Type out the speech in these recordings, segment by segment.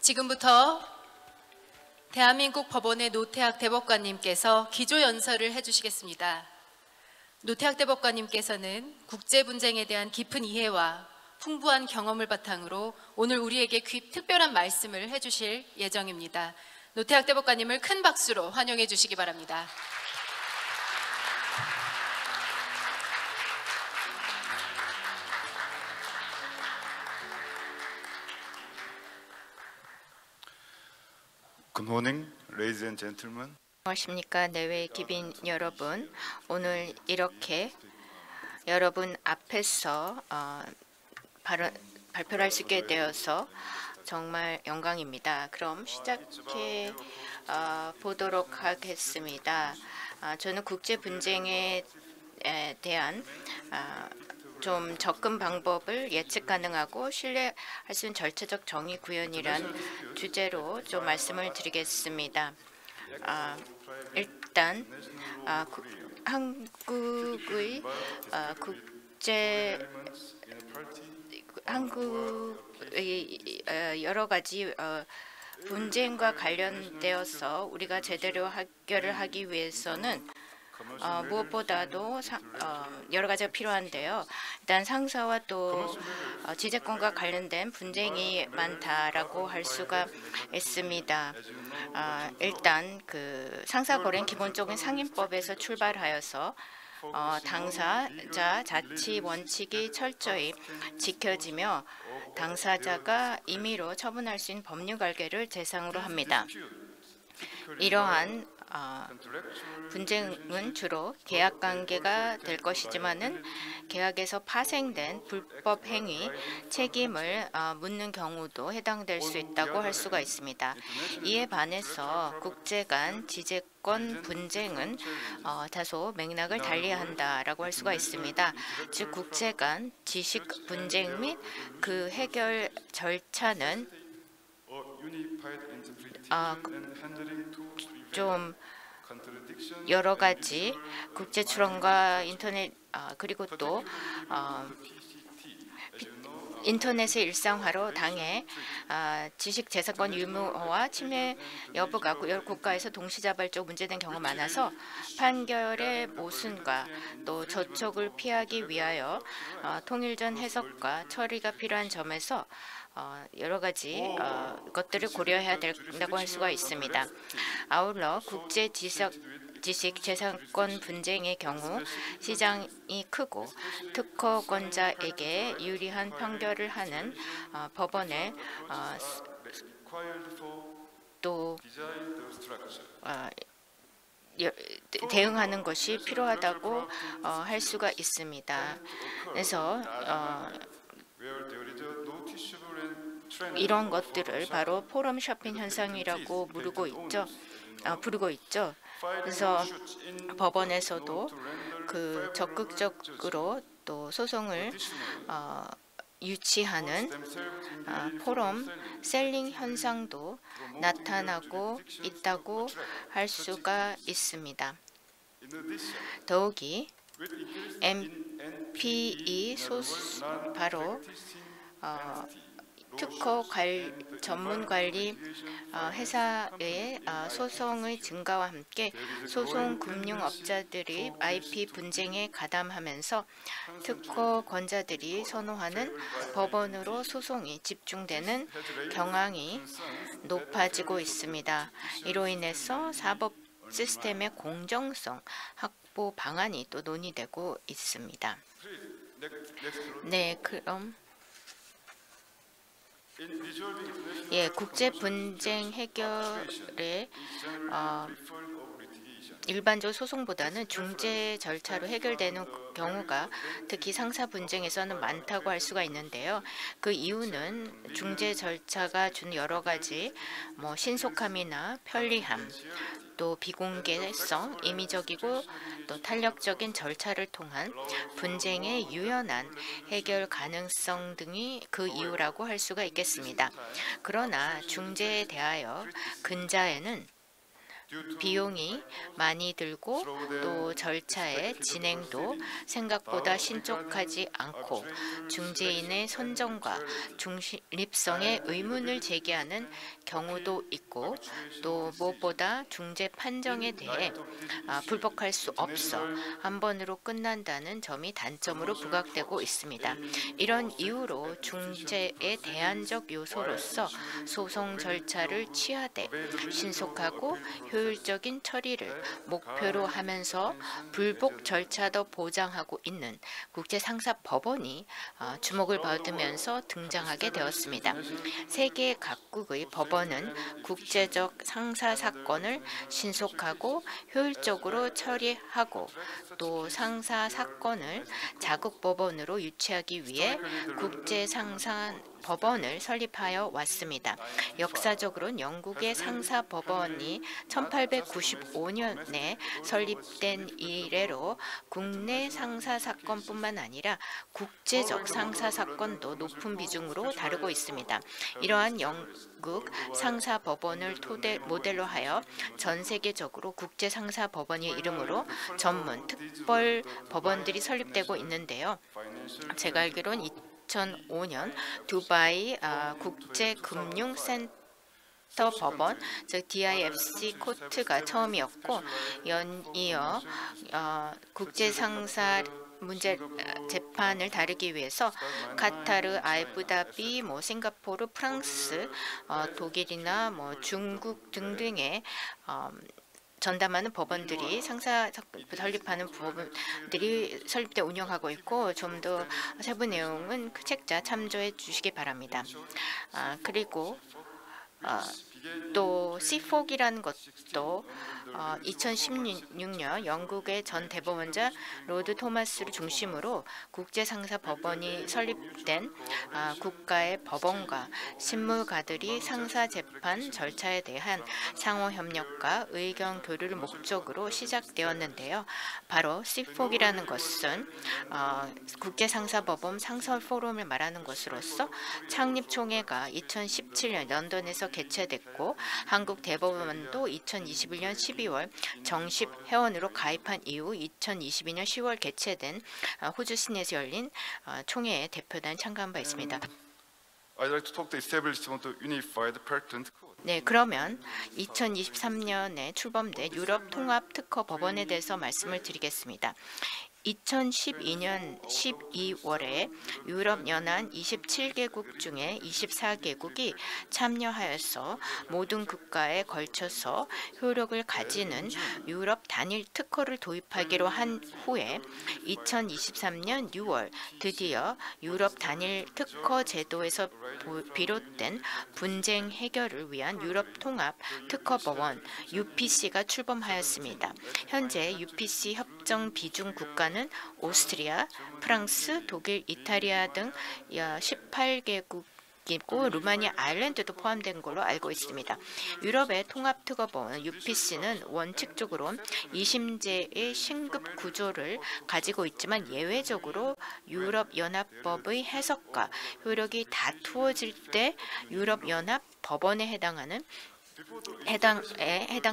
지금부터 대한민국 법원의 노태학 대법관님께서 기조연설을 해주시겠습니다. 노태학 대법관님께서는 국제 분쟁에 대한 깊은 이해와 풍부한 경험을 바탕으로 오늘 우리에게 특별한 말씀을 해주실 예정입니다. 노태학 대법관님을 큰 박수로 환영해 주시기 바랍니다. Good morning, ladies and gentlemen. 안녕하십니까 내외 기빈 여러분. 오늘 이렇게 여러분 앞에서 발표를 할 수 있게 되어서 정말 영광입니다. 그럼 시작해 보도록 하겠습니다. 저는 국제 분쟁에 대한 좀 접근 방법을 예측 가능하고 신뢰할 수 있는 절차적 정의 구현이란 주제로 좀 말씀을 드리겠습니다. 일단 한국의 한국의 여러 가지 분쟁과 관련되어서 우리가 제대로 해결을 하기 위해서는 무엇보다도 여러 가지가 필요한데요. 일단 상사와 또 지재권과 관련된 분쟁이 많다라고 할 수가 있습니다. 일단 그 상사거래는 기본적인 상임법에서 출발하여서 당사자 자치 원칙이 철저히 지켜지며 당사자가 임의로 처분할 수 있는 법률 관계를 대상으로 합니다. 이러한 분쟁은 주로 계약 관계가 될 것이지만은 계약에서 파생된 불법 행위 책임을 묻는 경우도 해당될 수 있다고 할 수가 있습니다. 이에 반해서 국제 간 지재권 분쟁은 다소 맥락을 달리한다라고 할 수가 있습니다. 즉 국제 간 지식 분쟁 및 그 해결 절차는 좀 여러 가지 국제 출원과 인터넷 그리고 또 인터넷의 일상화로 당해 지식 재산권 유무와 침해 여부가 여러 국가에서 동시다발적 문제된 경우가 많아서 판결의 모순과 또 저촉을 피하기 위하여 통일전 해석과 처리가 필요한 점에서 여러 가지 것들을 고려해야 된다고 할 수가 있습니다. 아울러 국제 지식 재산권 분쟁의 경우 시장이 크고 특허권자에게 유리한 판결을 하는 법원에 또 대응하는 것이 필요하다고 할 수가 있습니다. 그래서 이런 것들을 바로 포럼 쇼핑 현상이라고 부르고 있죠. 그래서 법원에서도 그 적극적으로 또 소송을 유치하는 포럼 셀링 현상도 나타나고 있다고 할 수가 있습니다. 더욱이 MPE 바로 특허 전문 관리 회사의 소송의 증가와 함께 소송 금융업자들이 IP 분쟁에 가담하면서 특허권자들이 선호하는 법원으로 소송이 집중되는 경향이 높아지고 있습니다. 이로 인해서 사법 시스템의 공정성 확보 방안이 또 논의되고 있습니다. 네, 그럼 국제 분쟁 해결의 일반적 소송보다는 중재 절차로 해결되는 경우가 특히 상사 분쟁에서는 많다고 할 수가 있는데요. 그 이유는 중재 절차가 준 여러 가지 신속함이나 편리함, 또 비공개성, 임의적이고 또 탄력적인 절차를 통한 분쟁의 유연한 해결 가능성 등이 그 이유라고 할 수가 있겠습니다. 그러나 중재에 대하여 근자에는 비용이 많이 들고 또 절차의 진행도 생각보다 신속하지 않고 중재인의 선정과 중립성에 의문을 제기하는 경우도 있고 또 무엇보다 중재 판정에 대해 불복할 수 없어 한 번으로 끝난다는 점이 단점으로 부각되고 있습니다. 이런 이유로 중재의 대안적 요소로서 소송 절차를 취하되 신속하고 효율적인 처리를 목표로 하면서 불복 절차도 보장하고 있는 국제상사법원이 주목을 받으면서 등장하게 되었습니다. 세계 각국의 법원은 국제적 상사 사건을 신속하고 효율적으로 처리하고 또 상사 사건을 자국 법원으로 유치하기 위해 국제상사 법원을 설립하여 왔습니다. 역사적으로는 영국의 상사법원이 1895년에 설립된 이래로 국내 상사 사건뿐만 아니라 국제적 상사 사건도 높은 비중으로 다루고 있습니다. 이러한 영국 상사법원을 모델로 하여 전 세계적으로 국제상사법원의 이름으로 전문 특별 법원들이 설립되고 있는데요. 제가 알기로는 2005년 두바이 국제금융센터 법원, 즉 DIFC 코트가 처음이었고 연이어 국제상사 문제 재판을 다루기 위해서 카타르, 아부다비, 싱가포르, 프랑스, 독일이나 중국 등등의 전담하는 법원들이 상사 설립하는 법원들이 설립돼 운영하고 있고 좀 더 세부 내용은 그 책자 참조해 주시기 바랍니다. 그리고 또 CFOG이라는 것도 2016년 영국의 전 대법원자 로드 토마스를 중심으로 국제상사법원이 설립된 국가의 법원과 신무가들이 상사재판 절차에 대한 상호협력과 의견 교류를 목적으로 시작되었는데요. 바로 CFOG이라는 것은 국제상사법원 상설포럼을 말하는 것으로서 창립총회가 2017년 런던에서 개최됐고 한국 대법원도 2021년 12월 정식 회원으로 가입한 이후 2022년 10월 개최된 호주 시내에서 열린 총회에 대표단 참가한 바 있습니다. I'd like to talk the establishment of unified patent code. 네, 그러면 2023년에 출범된 유럽 통합 특허 법원에 대해서 말씀을 드리겠습니다. 2012년 12월에 유럽연합 27개국 중에 24개국이 참여하여서 모든 국가에 걸쳐서 효력을 가지는 유럽 단일 특허를 도입하기로 한 후에 2023년 6월 드디어 유럽 단일 특허 제도에서 비롯된 분쟁 해결을 위한 유럽 통합 특허법원 UPC가 출범하였습니다. 현재 UPC 협정 비중 국가는 오스트리아, 프랑스, 독일, 이탈리아 등 18개국이고 루마니아, 아일랜드도 포함된 걸로 알고 있습니다. 유럽의 통합특허법원 UPC는 원칙적으로 2심제의 신급 구조를 가지고 있지만 예외적으로 유럽연합법의 해석과 효력이 다투어질 때 유럽연합 법원에 해당하는 해당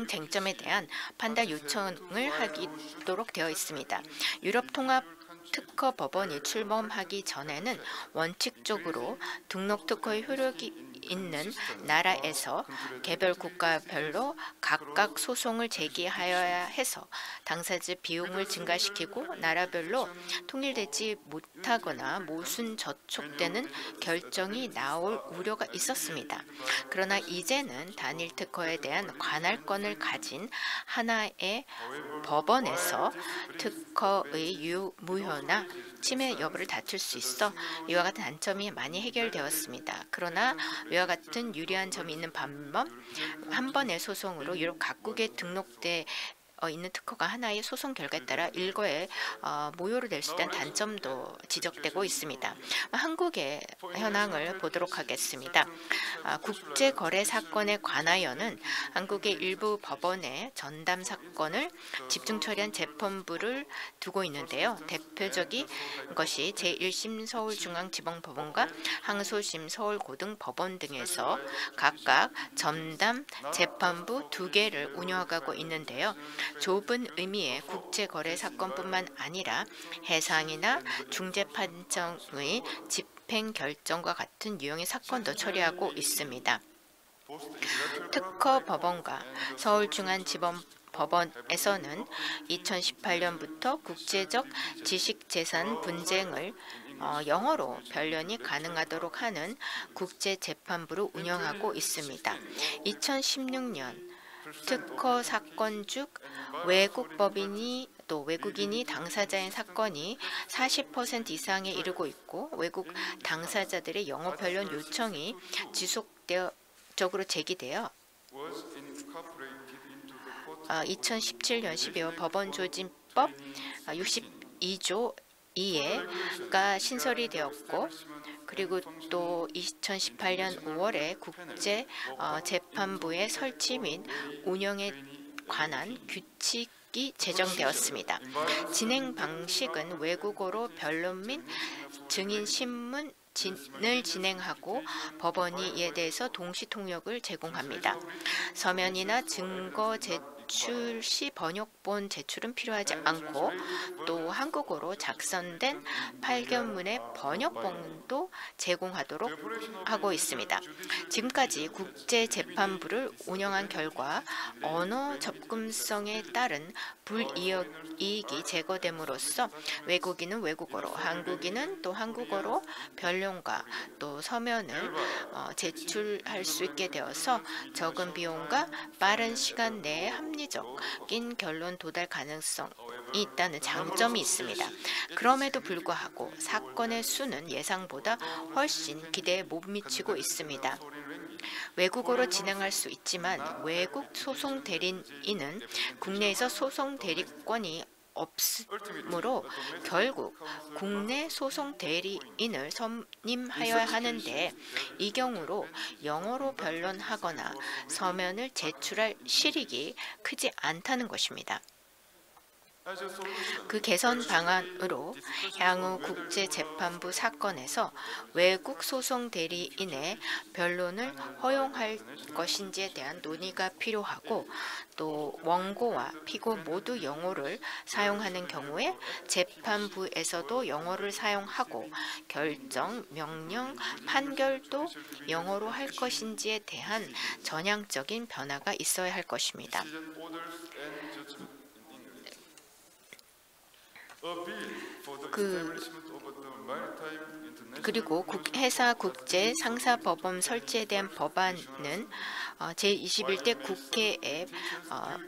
쟁점에 대한 판단 요청을 하도록 되어 있습니다. 유럽 통합 특허 법원이 출범하기 전에는 원칙적으로 등록 특허의 효력이 있는 나라에서 개별 국가별로 각각 소송을 제기하여야 해서 당사자 비용을 증가시키고 나라별로 통일되지 못하거나 모순 저촉되는 결정이 나올 우려가 있었습니다. 그러나 이제는 단일 특허에 대한 관할권을 가진 하나의 법원에서 특허의 무효나 침해 여부를 다툴 수 있어 이와 같은 단점이 많이 해결되었습니다. 그러나 이와 같은 유리한 점이 있는 반면 한 번의 소송으로 유럽 각국에 등록돼 있는 특허가 하나의 소송 결과에 따라 일거에 모요로 될 수 있다는 단점도 지적되고 있습니다. 한국의 현황을 보도록 하겠습니다. 국제거래 사건에 관하여는 한국의 일부 법원의 전담 사건을 집중 처리한 재판부를 두고 있는데요. 대표적인 것이 제1심 서울중앙지방법원과 항소심 서울고등법원 등에서 각각 전담 재판부 2개를 운영하고 있는데요. 좁은 의미의 국제거래 사건뿐만 아니라 해상이나 중재판정의 집행 결정과 같은 유형의 사건도 처리하고 있습니다. 특허법원과 서울중앙지방법원에서는 2018년부터 국제적 지식재산 분쟁을 영어로 변론이 가능하도록 하는 국제재판부를 운영하고 있습니다. 2016년 특허 사건 중 외국 법인이 또 외국인이 당사자인 사건이 40% 이상에 이르고 있고 외국 당사자들의 영어 변론 요청이 지속적으로 제기되어 2017년 12월 법원조직법 62조 2회가 신설이 되었고 그리고 또 2018년 5월에 국제 재판부의 설치 및 운영에 관한 규칙이 제정되었습니다. 진행 방식은 외국어로 변론 및 증인 신문을 진행하고 법원이 이에 대해서 동시 통역을 제공합니다. 서면이나 증거 제출 시 번역본 제출은 필요하지 않고 또 한국어로 작성된 판결문의 번역본도 제공하도록 하고 있습니다. 지금까지 국제재판부를 운영한 결과 언어 접근성에 따른 불이익이 제거됨으로써 외국인은 외국어로, 한국인은 또 한국어로 변론과 또 서면을 제출할 수 있게 되어서 적은 비용과 빠른 시간 내에 합리적인 결론 도달 가능성이 있다는 장점이 있습니다. 그럼에도 불구하고 사건의 수는 예상보다 훨씬 기대에 못 미치고 있습니다. 외국어로 진행할 수 있지만 외국 소송 대리인은 국내에서 소송 대리권이 없으므로 결국 국내 소송 대리인을 선임하여야 하는데 이 경우로 영어로 변론하거나 서면을 제출할 실익이 크지 않다는 것입니다. 그 개선 방안으로 향후 국제재판부 사건에서 외국 소송 대리인의 변론을 허용할 것인지에 대한 논의가 필요하고 또 원고와 피고 모두 영어를 사용하는 경우에 재판부에서도 영어를 사용하고 결정, 명령, 판결도 영어로 할 것인지에 대한 전향적인 변화가 있어야 할 것입니다. 그리고 해사 국제 상사 법원 설치에 대한 법안은 제21대 국회에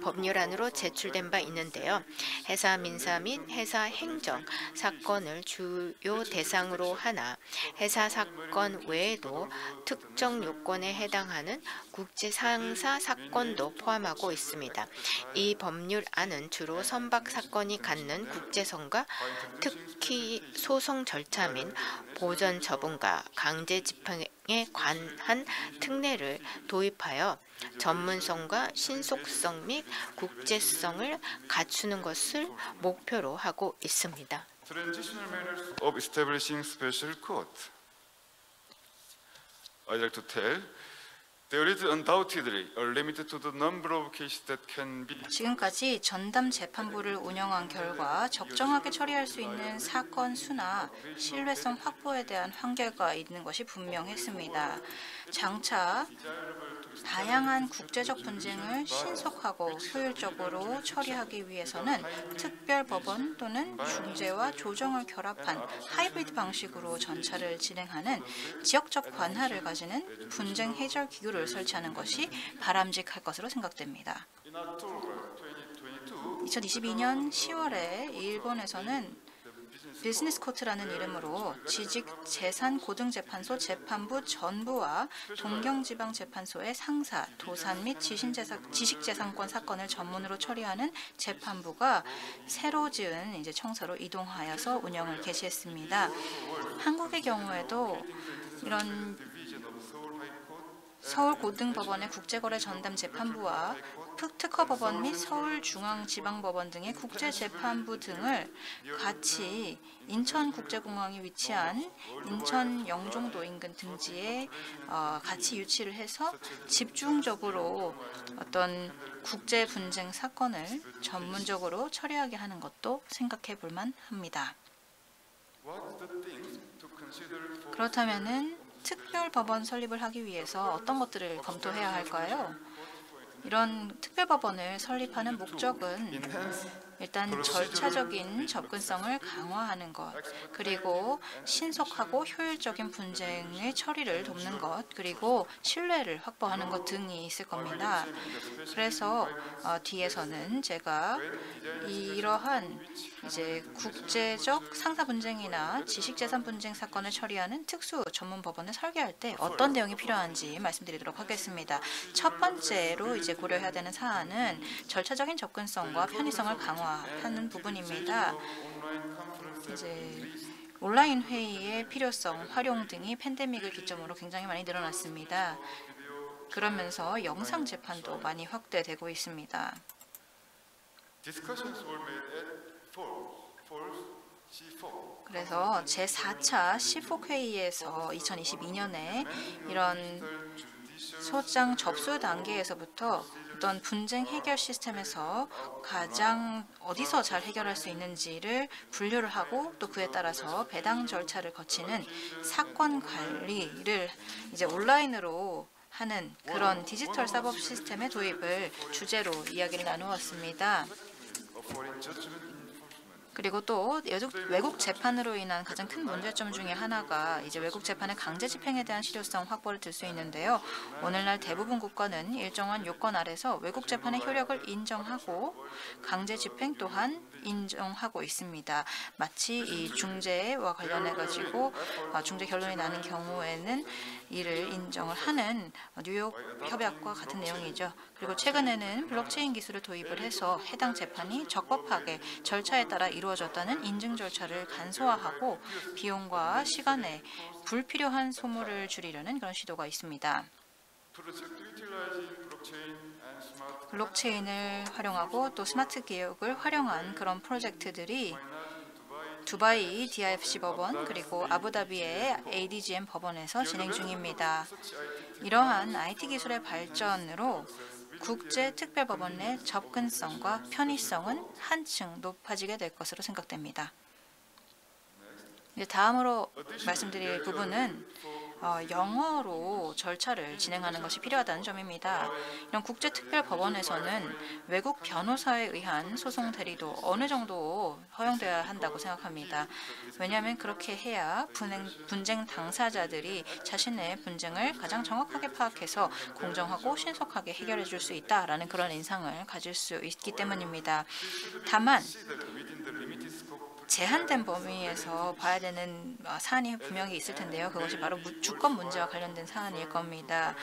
법률안으로 제출된 바 있는데요. 해사 민사 및 해사 행정 사건을 주요 대상으로 하나 해사 사건 외에도 특정 요건에 해당하는 국제 상사 사건도 포함하고 있습니다. 이 법률안은 주로 선박 사건이 갖는 국제성과 특히 소송 절차 및 보전 처분과 강제 집행에 관한 특례를 도입하여 전문성과 신속성 및 국제성을 갖추는 것을 목표로 하고 있습니다. Transitional manners of establishing special court. I'd like to tell there is undoubtedly a limit to the number of cases that can be. 지금까지 전담 재판부를 운영한 결과 적정하게 처리할 수 있는 사건 수나 신뢰성 확보에 대한 한계가 있는 것이 분명했습니다. 장차 다양한 국제적 분쟁을 신속하고 효율적으로 처리하기 위해서는 특별법원 또는 중재와 조정을 결합한 하이브리드 방식으로 전차를 진행하는 지역적 관할을 가지는 분쟁 해결 기구를 설치하는 것이 바람직할 것으로 생각됩니다. 2022년 10월에 일본에서는 비즈니스 코트라는 이름으로 지식재산고등재판소 재판부 전부와 동경지방재판소의 상사, 도산 및 지식재산권 사건을 전문으로 처리하는 재판부가 새로 지은 이제 청사로 이동하여서 운영을 개시했습니다. 한국의 경우에도 이런 서울고등법원의 국제거래 전담 재판부와 특허법원 및 서울중앙지방법원 등의 국제재판부 등을 같이 인천국제공항이 위치한 인천 영종도 인근 등지에 같이 유치를 해서 집중적으로 어떤 국제 분쟁 사건을 전문적으로 처리하게 하는 것도 생각해 볼 만합니다. 그렇다면은 특별법원 설립을 하기 위해서 어떤 것들을 검토해야 할까요? 이런 특별법원을 설립하는 목적은 일단 절차적인 접근성을 강화하는 것, 그리고 신속하고 효율적인 분쟁의 처리를 돕는 것, 그리고 신뢰를 확보하는 것 등이 있을 겁니다. 그래서 뒤에서는 제가 이러한 이제 국제적 상사 분쟁이나 지식재산 분쟁 사건을 처리하는 특수 전문 법원을 설계할 때 어떤 내용이 필요한지 말씀드리도록 하겠습니다. 첫 번째로 이제 고려해야 되는 사안은 절차적인 접근성과 편의성을 강화하는 부분입니다. 이제 온라인 회의의 필요성, 활용 등이 팬데믹을 기점으로 굉장히 많이 늘어났습니다. 그러면서 영상 재판도 많이 확대되고 있습니다. 그래서 제4차 C4 회의에서 2022년에 이런 소장 접수 단계에서부터 어떤 분쟁 해결 시스템에서 가장 어디서 잘 해결할 수 있는지를 분류를 하고 또 그에 따라서 배당 절차를 거치는 사건 관리를 이제 온라인으로 하는 그런 디지털 사법 시스템의 도입을 주제로 이야기를 나누었습니다. 그리고 또 외국 재판으로 인한 가장 큰 문제점 중에 하나가 이제 외국 재판의 강제 집행에 대한 실효성 확보를 들 수 있는데요. 오늘날 대부분 국가는 일정한 요건 아래서 외국 재판의 효력을 인정하고 강제 집행 또한 인정하고 있습니다. 마치 이 중재와 관련해 가지고 중재 결론이 나는 경우에는 이를 인정을 하는 뉴욕 협약과 같은 내용이죠. 그리고 최근에는 블록체인 기술을 도입을 해서 해당 재판이 적법하게 절차에 따라 이루어졌다는 인증 절차를 간소화하고 비용과 시간에 불필요한 소모를 줄이려는 그런 시도가 있습니다. 블록체인을 활용하고 또 스마트 기업을 활용한 그런 프로젝트들이 두바이 DIFC 법원 그리고 아부다비의 ADGM 법원에서 진행 중입니다. 이러한 IT 기술의 발전으로 국제특별법원 내 접근성과 편의성은 한층 높아지게 될 것으로 생각됩니다. 이제 다음으로 말씀드릴 부분은 영어로 절차를 진행하는 것이 필요하다는 점입니다. 이런 국제특별법원에서는 외국 변호사에 의한 소송 대리도 어느 정도 허용되어야 한다고 생각합니다. 왜냐하면 그렇게 해야 분쟁 당사자들이 자신의 분쟁을 가장 정확하게 파악해서 공정하고 신속하게 해결해 줄 수 있다라는 그런 인상을 가질 수 있기 때문입니다. 다만 제한된 범위에서 봐야 되는 사안이 분명히 있을 텐데요. 그것이 바로 주권 문제와 관련된 사안일 겁니다.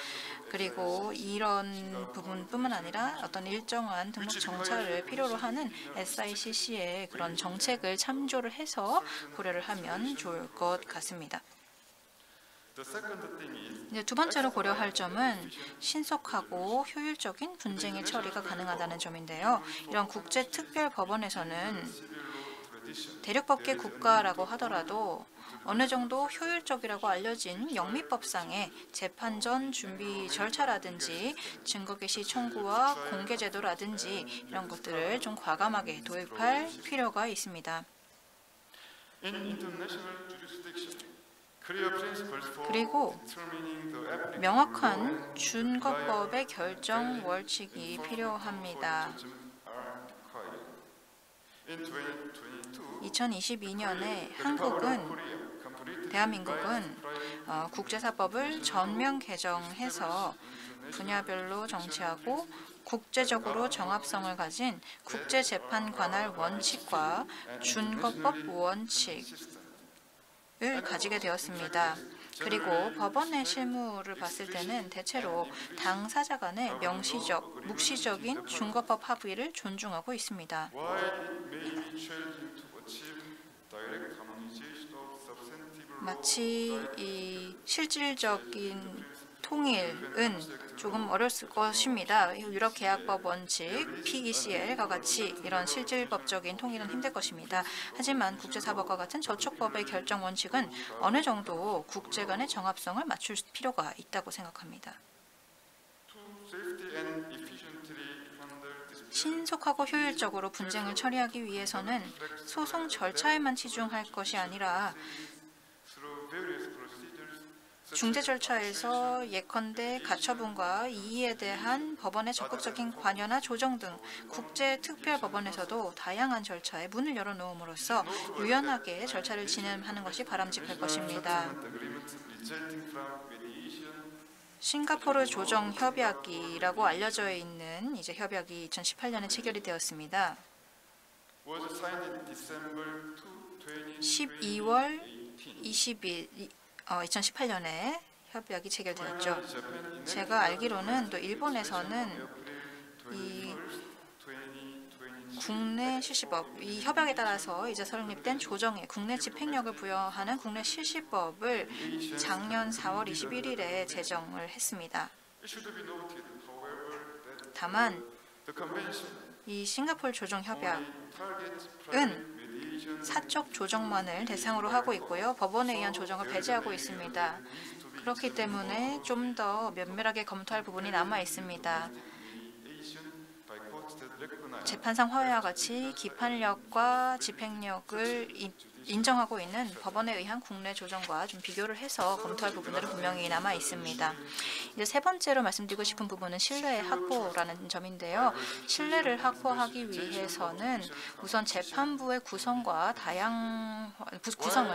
그리고 이런 부분뿐만 아니라 어떤 일정한 등록 정찰을 필요로 하는 SICC의 그런 정책을 참조를 해서 고려를 하면 좋을 것 같습니다. 이제 두 번째로 고려할 점은 신속하고 효율적인 분쟁의 처리가 가능하다는 점인데요. 이런 국제특별법원에서는 대륙법계 국가라고 하더라도 어느 정도 효율적이라고 알려진 영미법상의 재판 전 준비 절차라든지 증거 개시 청구와 공개 제도라든지 이런 것들을 좀 과감하게 도입할 필요가 있습니다. 그리고 명확한 준거법의 결정 원칙이 필요합니다. 2022년에 대한민국은 국제사법을 전면 개정해서 분야별로 정치하고 국제적으로 정합성을 가진 국제재판 관할 원칙과 준거법 원칙을 가지게 되었습니다. 그리고 법원의 실무를 봤을 때는 대체로 당사자 간의 명시적, 묵시적인 준거법 합의를 존중하고 있습니다. While it may be challenging to achieve direct harmonization of substantive law, 마치 이 실질적인 통일은 조금 어려울 것입니다. 유럽 계약법 원칙, PECL과 같이 이런 실질법적인 통일은 힘들 것입니다. 하지만 국제사법과 같은 저촉법의 결정 원칙은 어느 정도 국제 간의 정합성을 맞출 필요가 있다고 생각합니다. to safely and efficiently handle disputes, 신속하고 효율적으로 분쟁을 처리하기 위해서는 소송 절차에만 치중할 것이 아니라 through various procedures 중재 절차에서 예컨대 가처분과 이의에 대한 법원의 적극적인 관여나 조정 등 국제 특별 법원에서도 다양한 절차에 문을 열어놓음으로써 유연하게 절차를 진행하는 것이 바람직할 것입니다. agreements resulting from mediation 싱가포르 조정 협약이라고 알려져 있는 이제 협약이 2018년에 체결이 되었습니다. was signed in December 12월 20일 2018년에 협약이 체결되었죠. 제가 알기로는 또 일본에서는 이 국내 실시법, 이 협약에 따라서 이제 설립된 조정에 국내 집행력을 부여하는 국내 실시법을 작년 4월 21일에 제정을 했습니다. It should be noted, however, that 다만 the convention 이 싱가포르 조정 협약은 targets private mediation 사적 조정만을 대상으로 하고 있고요. 법원에 의한 조정을 배제하고 있습니다. 그렇기 때문에 좀 더 면밀하게 검토할 부분이 남아 있습니다. by courts that recognize 재판상 화해와 같이 기판력과 집행력을 인정하고 있는 법원에 의한 국내 조정과 좀 비교를 해서 검토할 부분들은 분명히 남아 있습니다. 이제 세 번째로 말씀드리고 싶은 부분은 신뢰의 확보라는 점인데요. 신뢰를 확보하기 위해서는 우선 재판부의 구성을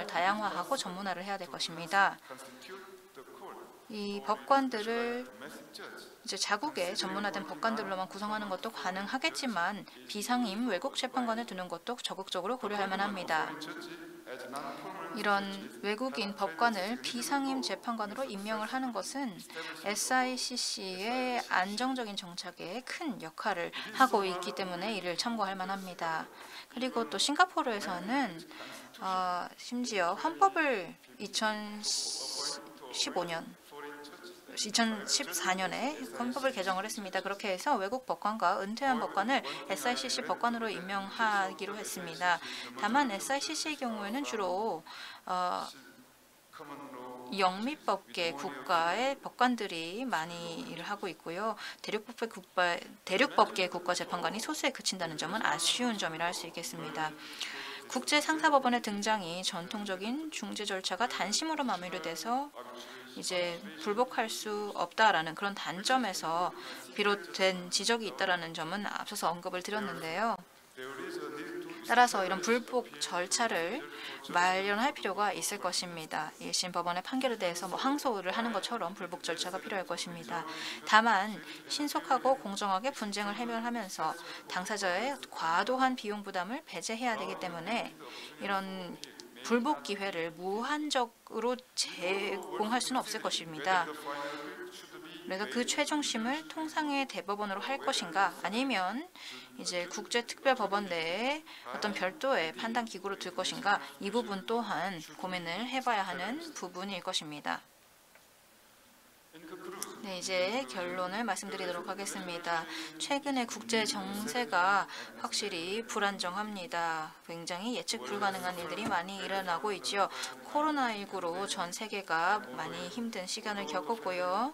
다양화하고 전문화를 해야 될 것입니다. constitute the court 이 법관들을 domestic judge. 이제 자국의 전문화된 법관들로만 구성하는 것도 가능하겠지만 비상임 외국 재판관을 두는 것도 적극적으로 고려할 만합니다. 이런 외국인 법관을 비상임 재판관으로 임명을 하는 것은 SICC의 안정적인 정착에 큰 역할을 하고 있기 때문에 이를 참고할 만합니다. 그리고 또 싱가포르에서는 심지어 헌법을 2014년에 헌법을 개정을 했습니다. 그렇게 해서 외국 법관과 은퇴한 법관을 SICC 법관으로 임명하기로 했습니다. 다만 SICC의 경우에는 주로 영미법계 국가의 법관들이 많이 일을 하고 있고요. 대륙법계 국가 재판관이 소수에 그친다는 점은 아쉬운 점이라 할 수 있겠습니다. 국제상사법원의 등장이 전통적인 중재 절차가 단심으로 마무리돼서 이제 불복할 수 없다라는 그런 단점에서 비롯된 지적이 있다라는 점은 앞서서 언급을 드렸는데요. 따라서 이런 불복 절차를 마련할 필요가 있을 것입니다. 1심 법원의 판결에 대해서 항소를 하는 것처럼 불복 절차가 필요할 것입니다. 다만 신속하고 공정하게 분쟁을 해결하면서 당사자의 과도한 비용 부담을 배제해야 되기 때문에 이런 불복 기회를 무한적으로 제공할 수는 없을 것입니다. 그래서 그 최종심을 통상의 대법원으로 할 것인가 아니면 이제 국제특별법원 내에 어떤 별도의 판단 기구로 둘 것인가 이 부분 또한 고민을 해봐야 하는 부분일 것입니다. 네, 이제 결론을 말씀드리도록 하겠습니다. 최근에 국제 정세가 확실히 불안정합니다. 굉장히 예측 불가능한 일들이 많이 일어나고 있죠. 코로나19로 전 세계가 많이 힘든 시간을 겪었고요.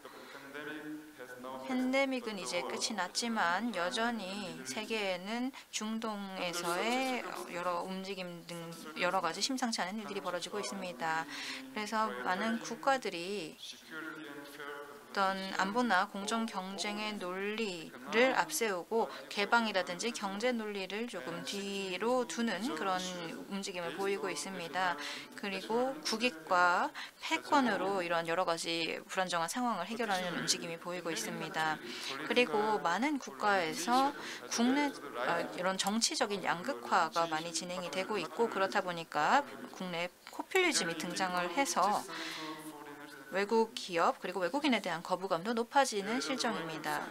팬데믹은 이제 끝이 났지만 여전히 세계에는 중동에서의 여러 움직임 등 여러 가지 심상치 않은 일들이 벌어지고 있습니다. 그래서 많은 국가들이 어떤 안보나 공정 경쟁의 논리를 앞세우고 개방이라든지 경제 논리를 조금 뒤로 두는 그런 움직임을 보이고 있습니다. 그리고 국익과 패권으로 이런 여러 가지 불안정한 상황을 해결하는 움직임이 보이고 있습니다. 그리고 많은 국가에서 국내 이런 정치적인 양극화가 많이 진행이 되고 있고 그렇다 보니까 국내 포퓰리즘이 등장을 해서 외국 기업 그리고 외국인에 대한 거부감도 높아지는 실정입니다.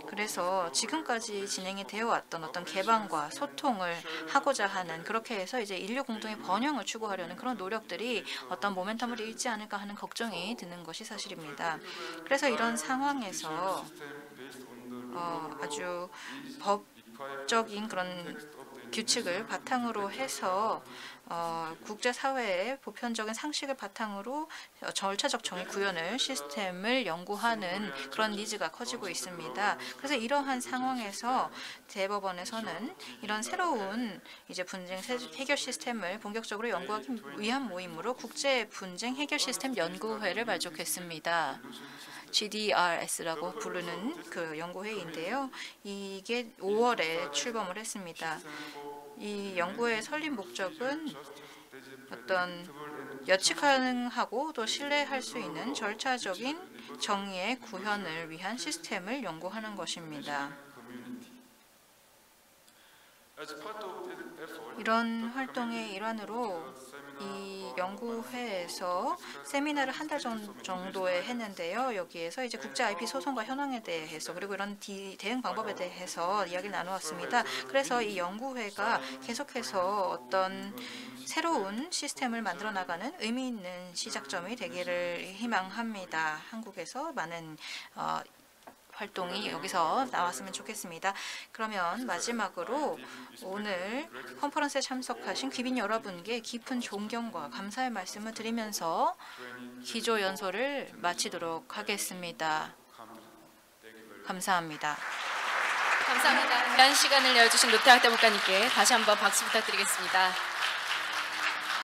그래서 지금까지 진행이 되어 왔던 어떤 개방과 소통을 하고자 하는 그렇게 해서 이제 인류 공동의 번영을 추구하려는 그런 노력들이 어떤 모멘텀을 잃지 않을까 하는 걱정이 드는 것이 사실입니다. 그래서 이런 상황에서 아주 법적인 그런 규칙을 바탕으로 해서 국제사회의 보편적인 상식을 바탕으로 절차적 정의 구현을 시스템을 연구하는 그런 니즈가 커지고 있습니다. 그래서 이러한 상황에서 대법원에서는 이런 새로운 이제 분쟁 해결 시스템을 본격적으로 연구하기 위한 모임으로 국제 분쟁 해결 시스템 연구회를 발족했습니다. GDRS라고 부르는 그 연구회의인데요. 이게 5월에 출범을 했습니다. 이 연구회의 설립 목적은 어떤 예측 가능하고 또 신뢰할 수 있는 절차적인 정의의 구현을 위한 시스템을 연구하는 것입니다. 이런 활동의 일환으로 이 연구회에서 세미나를 한 달 정도에 했는데요. 여기에서 이제 국제 IP 소송과 현황에 대해서 그리고 이런 대응 방법에 대해서 이야기를 나누었습니다. 그래서 이 연구회가 계속해서 어떤 새로운 시스템을 만들어 나가는 의미 있는 시작점이 되기를 희망합니다. 한국에서 많은 활동이 여기서 나왔으면 좋겠습니다. 그러면 마지막으로 오늘 컨퍼런스에 참석하신 귀빈 여러분께 깊은 존경과 감사의 말씀을 드리면서 기조연설을 마치도록 하겠습니다. 감사합니다. 감사합니다. 귀한 시간을 내어주신 노태학 대법관님께 다시 한번 박수 부탁드리겠습니다.